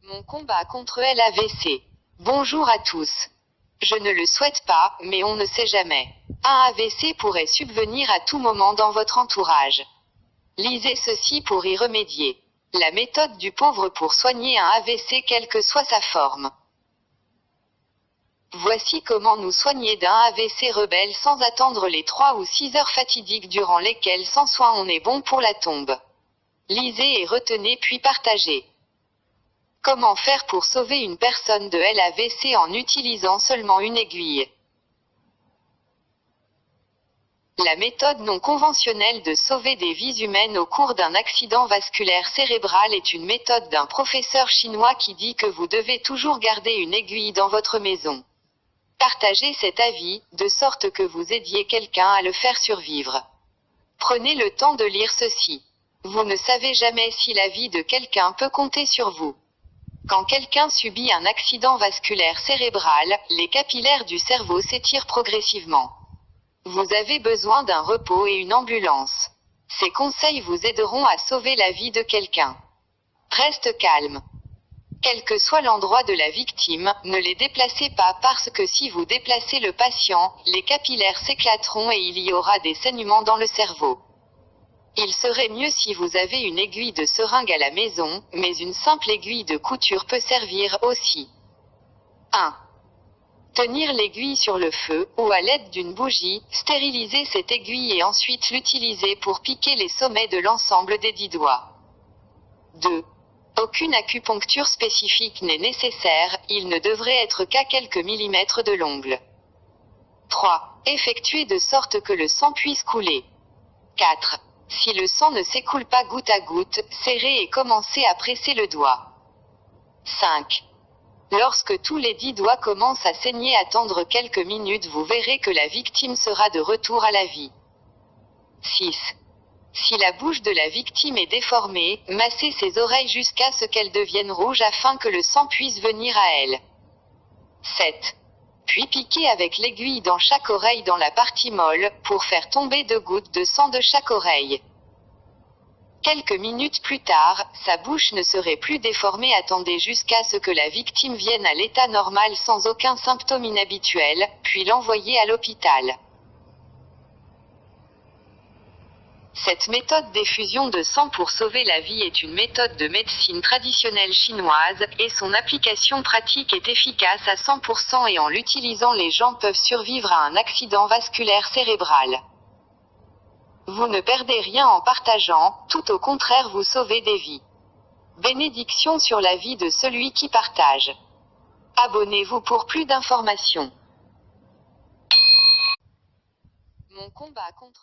Mon combat contre l'AVC. Bonjour à tous. Je ne le souhaite pas, mais on ne sait jamais. Un AVC pourrait subvenir à tout moment dans votre entourage. Lisez ceci pour y remédier. La méthode du pauvre pour soigner un AVC quelle que soit sa forme. Voici comment nous soigner d'un AVC rebelle sans attendre les 3 ou 6 heures fatidiques durant lesquelles sans soin on est bon pour la tombe. Lisez et retenez puis partagez. Comment faire pour sauver une personne de l'AVC en utilisant seulement une aiguille? La méthode non conventionnelle de sauver des vies humaines au cours d'un accident vasculaire cérébral est une méthode d'un professeur chinois qui dit que vous devez toujours garder une aiguille dans votre maison. Partagez cet avis, de sorte que vous aidiez quelqu'un à le faire survivre. Prenez le temps de lire ceci. Vous ne savez jamais si la vie de quelqu'un peut compter sur vous. Quand quelqu'un subit un accident vasculaire cérébral, les capillaires du cerveau s'étirent progressivement. Vous avez besoin d'un repos et une ambulance. Ces conseils vous aideront à sauver la vie de quelqu'un. Reste calme. Quel que soit l'endroit de la victime, ne les déplacez pas parce que si vous déplacez le patient, les capillaires s'éclateront et il y aura des saignements dans le cerveau. Il serait mieux si vous avez une aiguille de seringue à la maison, mais une simple aiguille de couture peut servir aussi. 1. Tenir l'aiguille sur le feu, ou à l'aide d'une bougie, stériliser cette aiguille et ensuite l'utiliser pour piquer les sommets de l'ensemble des 10 doigts. 2. Aucune acupuncture spécifique n'est nécessaire, il ne devrait être qu'à quelques millimètres de l'ongle. 3. Effectuer de sorte que le sang puisse couler. 4. Si le sang ne s'écoule pas goutte à goutte, serrez et commencez à presser le doigt. 5. Lorsque tous les 10 doigts commencent à saigner, attendre quelques minutes, vous verrez que la victime sera de retour à la vie. 6. Si la bouche de la victime est déformée, massez ses oreilles jusqu'à ce qu'elles deviennent rouges afin que le sang puisse venir à elle. 7. Puis piquez avec l'aiguille dans chaque oreille dans la partie molle, pour faire tomber 2 gouttes de sang de chaque oreille. Quelques minutes plus tard, sa bouche ne serait plus déformée. Attendez jusqu'à ce que la victime vienne à l'état normal sans aucun symptôme inhabituel, puis l'envoyez à l'hôpital. Cette méthode d'effusion de sang pour sauver la vie est une méthode de médecine traditionnelle chinoise, et son application pratique est efficace à 100% et en l'utilisant les gens peuvent survivre à un accident vasculaire cérébral. Vous ne perdez rien en partageant, tout au contraire vous sauvez des vies. Bénédiction sur la vie de celui qui partage. Abonnez-vous pour plus d'informations. Mon combat contre